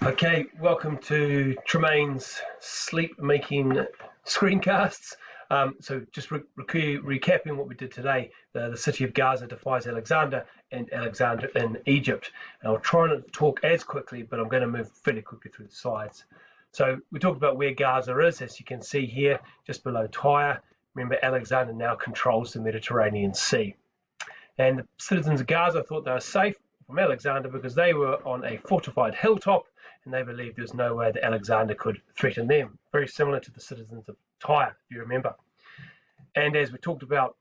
Okay, welcome to Tremaine's sleep-making screencasts. So just recapping what we did today, the city of Gaza defies Alexander and Alexander in Egypt. And I'll try not to talk as quickly, but I'm going to move fairly quickly through the slides. So we talked about where Gaza is, as you can see here, just below Tyre. Remember, Alexander now controls the Mediterranean Sea. And the citizens of Gaza thought they were safe from Alexander because they were on a fortified hilltop and they believed there was no way that Alexander could threaten them. Very similar to the citizens of Tyre, if you remember. And as we talked about,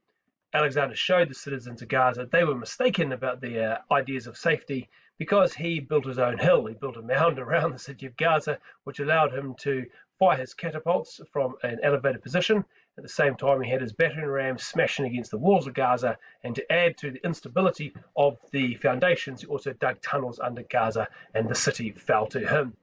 Alexander showed the citizens of Gaza they were mistaken about their ideas of safety because he built his own hill. He built a mound around the city of Gaza, which allowed him to fire his catapults from an elevated position. At the same time, he had his battering rams smashing against the walls of Gaza, and to add to the instability of the foundations, he also dug tunnels under Gaza, and the city fell to him.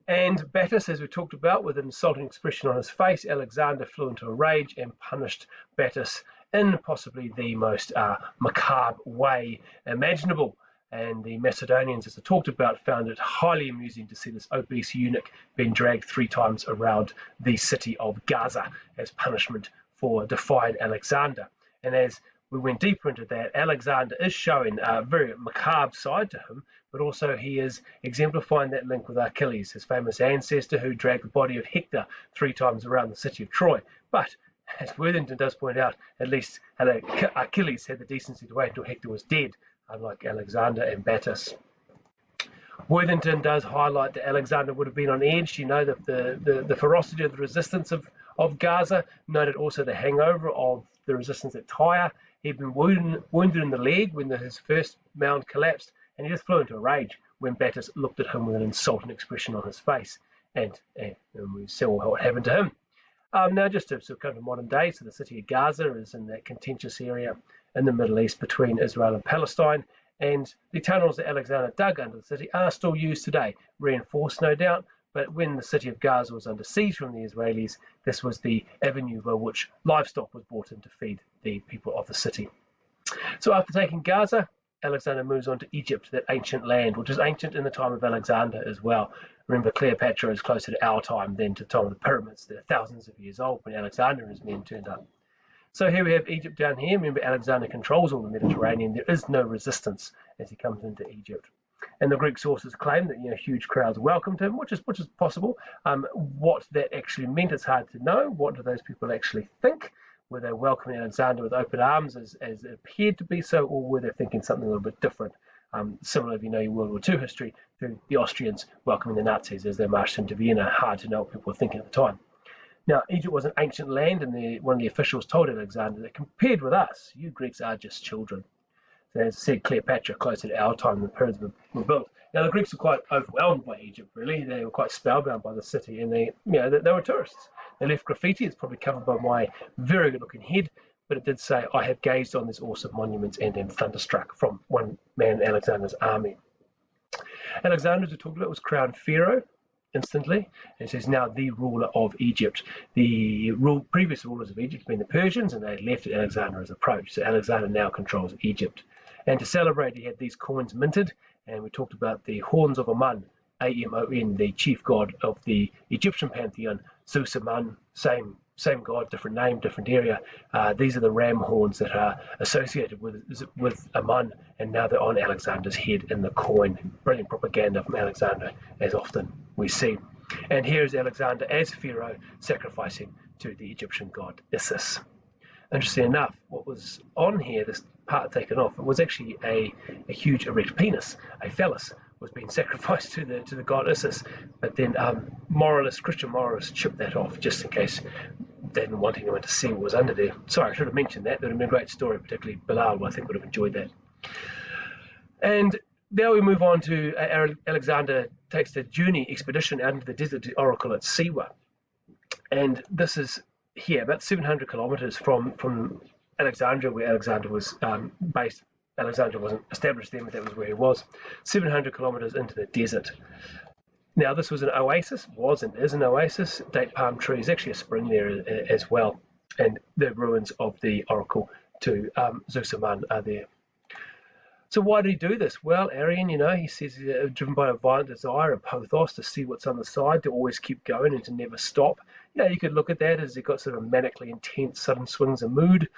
And Battus, as we talked about, with an insulting expression on his face, Alexander flew into a rage and punished Battus in possibly the most macabre way imaginable. And the Macedonians, as I talked about, found it highly amusing to see this obese eunuch being dragged 3 times around the city of Gaza as punishment for defying Alexander. And as we went deeper into that, Alexander is showing a very macabre side to him, but also he is exemplifying that link with Achilles, his famous ancestor who dragged the body of Hector 3 times around the city of Troy. But as Worthington does point out, at least Achilles had the decency to wait until Hector was dead, unlike Alexander and Battus. Worthington does highlight that Alexander would have been on edge, the ferocity of the resistance of Gaza, noted also the hangover of the resistance at Tyre. He'd been wounded in the leg when his first mound collapsed, and he just flew into a rage when Battus looked at him with an insulting expression on his face. And we saw what happened to him. Now, just to sort of come to modern day, so the city of Gaza is in that contentious area in the Middle East between Israel and Palestine, and the tunnels that Alexander dug under the city are still used today, reinforced no doubt, but when the city of Gaza was under siege from the Israelis, this was the avenue by which livestock was brought in to feed the people of the city. So after taking Gaza, Alexander moves on to Egypt, that ancient land, which is ancient in the time of Alexander as well. Remember, Cleopatra is closer to our time than to the time of the pyramids. They're thousands of years old when Alexander and his men turned up. So here we have Egypt down here. Remember, Alexander controls all the Mediterranean. There is no resistance as he comes into Egypt. And the Greek sources claim that huge crowds welcomed him, which is possible. What that actually meant is hard to know. What do those people actually think? Were they welcoming Alexander with open arms as it appeared to be so, or were they thinking something a little bit different? Similar, if you know your World War II history, to the Austrians welcoming the Nazis as they marched into Vienna. Hard to know what people were thinking at the time. Now, Egypt was an ancient land, and one of the officials told Alexander that compared with us, you Greeks are just children. So as I said, Cleopatra, closer to our time, the pyramids were built. Now, the Greeks were quite overwhelmed by Egypt, really. They were quite spellbound by the city, and they were tourists. They left graffiti. It's probably covered by my very good-looking head, but it did say, I have gazed on these awesome monuments and am thunderstruck, from one man in Alexander's army. Alexander, as we talked about, was crowned pharaoh instantly, and so he's now the ruler of Egypt. The previous rulers of Egypt had been the Persians, and they left at Alexander's approach, so Alexander now controls Egypt. And to celebrate, he had these coins minted, and we talked about the horns of Amun, Amon, the chief god of the Egyptian pantheon, Zeus Amun, same god, different name, different area. These are the ram horns that are associated with Amun, and now they're on Alexander's head in the coin. Brilliant propaganda from Alexander, as often we see. And here is Alexander as pharaoh sacrificing to the Egyptian god Isis. Interesting enough, what was on here, this part taken off, it was actually a huge erect penis, a phallus, was being sacrificed to the god Isis, but then Christian moralists chipped that off just in case they didn't want anyone to see what was under there. Sorry, I should have mentioned that. That would have been a great story, particularly Bilal, I think, would have enjoyed that. And now we move on to Alexander takes the journey expedition out into the desert to Oracle at Siwa. And this is here, about 700 kilometers from Alexandria, where Alexander was based. Alexander wasn't established then, but that was where he was. 700 kilometers into the desert. Now, this was an oasis, and is an oasis. Date palm trees, actually a spring there as well. And the ruins of the oracle to Zeus Amun are there. So why did he do this? Well, Arian, he says he's driven by a violent desire, a pathos, to see what's on the side, to always keep going and to never stop. You could look at that as he got sort of manically intense, sudden swings of mood,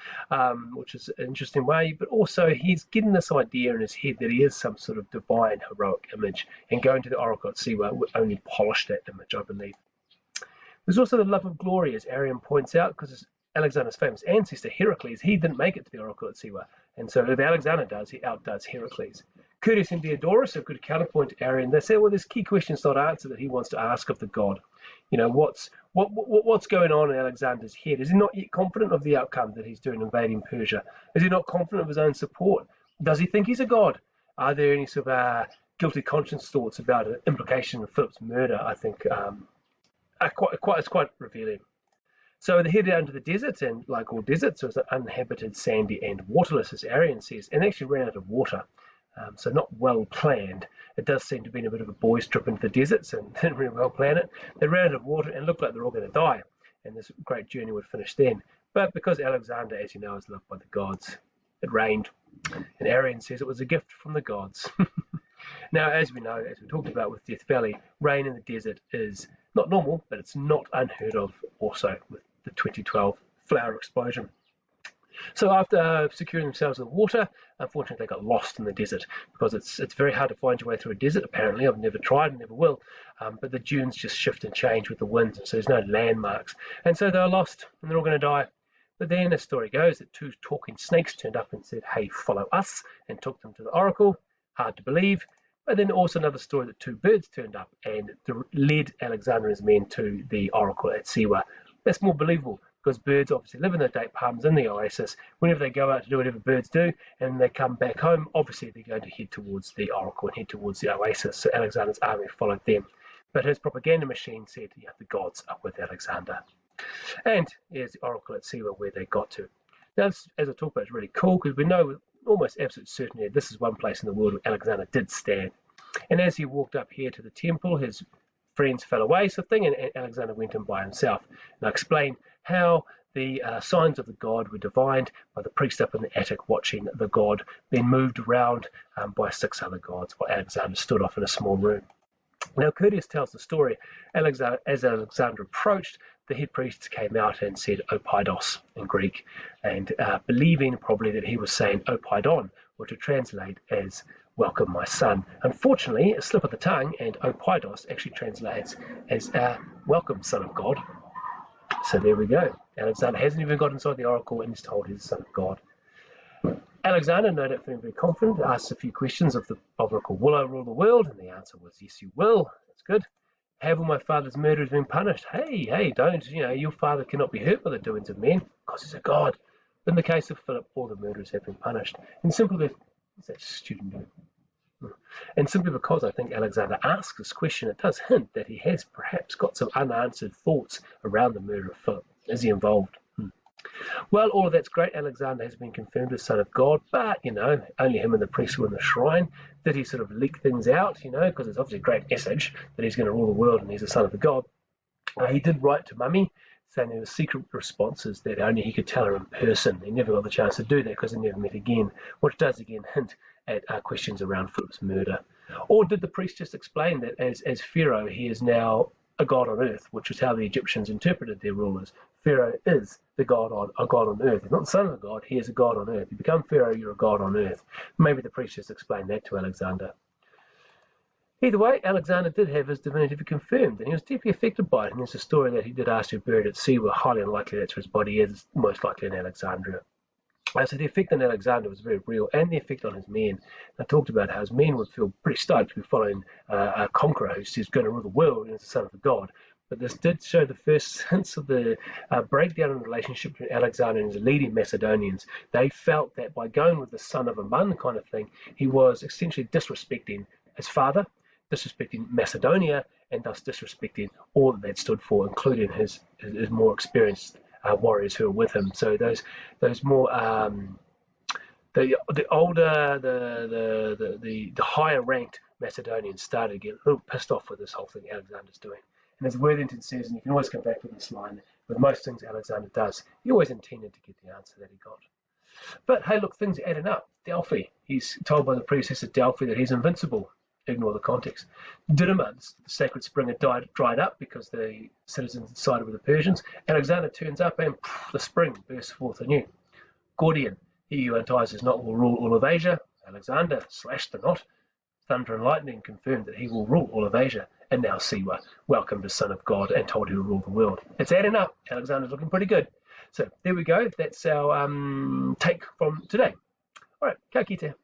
which is an interesting way. But also, he's getting this idea in his head that he is some sort of divine, heroic image, and going to the oracle at Siwa would only polish that image, I believe. There's also the love of glory, as Arian points out, because Alexander's famous ancestor, Heracles, he didn't make it to the oracle at Siwa. And so if Alexander does, he outdoes Heracles. Curtius and Diodorus, a good counterpoint to Arian, they say, well, there's key questions not answered that he wants to ask of the god. What's going on in Alexander's head? Is he not yet confident of the outcome that he's doing invading Persia? Is he not confident of his own support? Does he think he's a god? Are there any sort of guilty conscience thoughts about an implication of Philip's murder? I think it's quite revealing. So they head down to the desert, and like all deserts, it was uninhabited, sandy, and waterless, as Arian says, and actually ran out of water. So not well planned. It does seem to have been a bit of a boys' trip into the deserts, and didn't really well plan it. They ran out of water and looked like they're all going to die, and this great journey would finish then. But because Alexander, as you know, is loved by the gods, it rained, and Arian says it was a gift from the gods. Now, as we know, as we talked about with Death Valley, rain in the desert is not normal, but it's not unheard of also with the 2012 flower explosion. So after securing themselves with water, unfortunately they got lost in the desert, because it's very hard to find your way through a desert, apparently. I've never tried and never will, but the dunes just shift and change with the winds, and so there's no landmarks. And so they're lost, and they're all going to die. But then the story goes that 2 talking snakes turned up and said, hey, follow us, and took them to the oracle. Hard to believe. But then also another story that 2 birds turned up and led Alexander and his men to the oracle at Siwa. That's more believable, because birds obviously live in the date palms in the oasis. Whenever they go out to do whatever birds do and they come back home, obviously they're going to head towards the oracle and head towards the oasis. So Alexander's army followed them. But his propaganda machine said, the gods are with Alexander. And here's the oracle at Siwa where they got to. Now, this, as I talk about, is really cool, because we know with almost absolute certainty this is one place in the world where Alexander did stand. And as he walked up here to the temple, his friends fell away, sort of thing, and Alexander went in by himself. And I explain how the signs of the god were divined by the priest up in the attic watching the god being moved around by 6 other gods, while Alexander stood off in a small room. Now, Curtius tells the story. As Alexander approached, the head priests came out and said Opaidos in Greek, and believing probably that he was saying Opaidon, or to translate as welcome my son. Unfortunately, a slip of the tongue, and Opaidos actually translates as welcome son of God. So there we go. Alexander hasn't even got inside the oracle and is told he's the son of God. Alexander, no doubt feeling very confident, asks a few questions of the oracle, will I rule the world? And the answer was, yes, you will. That's good. Have all my father's murderers been punished? Hey, don't. Your father cannot be hurt by the doings of men, because he's a god. But in the case of Philip, all the murderers have been punished. And simply, what's that student doing? And simply because I think Alexander asks this question, it does hint that he has perhaps got some unanswered thoughts around the murder of Philip. Is he involved? Well, all of that's great. Alexander has been confirmed as son of God, but, only him and the priest were in the shrine. Did he sort of leak things out, because it's obviously a great message that he's going to rule the world and he's a son of the god. He did write to Mummy, saying there were secret responses that only he could tell her in person. He never got the chance to do that because they never met again, which does again hint at questions around Philip's murder. Or did the priest just explain that as Pharaoh, he is now a god on earth, which is how the Egyptians interpreted their rulers. Pharaoh is a god on earth. He's not the son of a god, he is a god on earth. You become Pharaoh, you're a god on earth. Maybe the priest just explained that to Alexander. Either way, Alexander did have his divinity confirmed, and he was deeply affected by it. And there's a story that he did ask to be buried at sea, where highly unlikely that's where his body is, most likely in Alexandria. So the effect on Alexander was very real, and the effect on his men. I talked about how his men would feel pretty stoked to be following a conqueror who's going to rule the world and is the son of a god. But this did show the first hints of the breakdown in the relationship between Alexander and his leading Macedonians. They felt that by going with the son of a man kind of thing, he was essentially disrespecting his father, disrespecting Macedonia, and thus disrespecting all that that stood for, including his more experienced warriors who were with him. So those more the older, the higher ranked Macedonians started to get a little pissed off with this whole thing Alexander's doing. And as Worthington says, and you can always come back to this line, with most things Alexander does, he always intended to get the answer that he got. But hey, look, things are adding up. Delphi, he's told by the predecessor Delphi that he's invincible. Ignore the context. Didyma, the sacred spring, had dried up because the citizens sided with the Persians. Alexander turns up and the spring bursts forth anew. Gordian, he who unties his knot will rule all of Asia. Alexander slashed the knot. Thunder and lightning confirmed that he will rule all of Asia. And now Siwa welcomed the Son of God and told him to rule the world. It's adding up. Alexander's looking pretty good. So there we go. That's our take from today. All right, ka kite.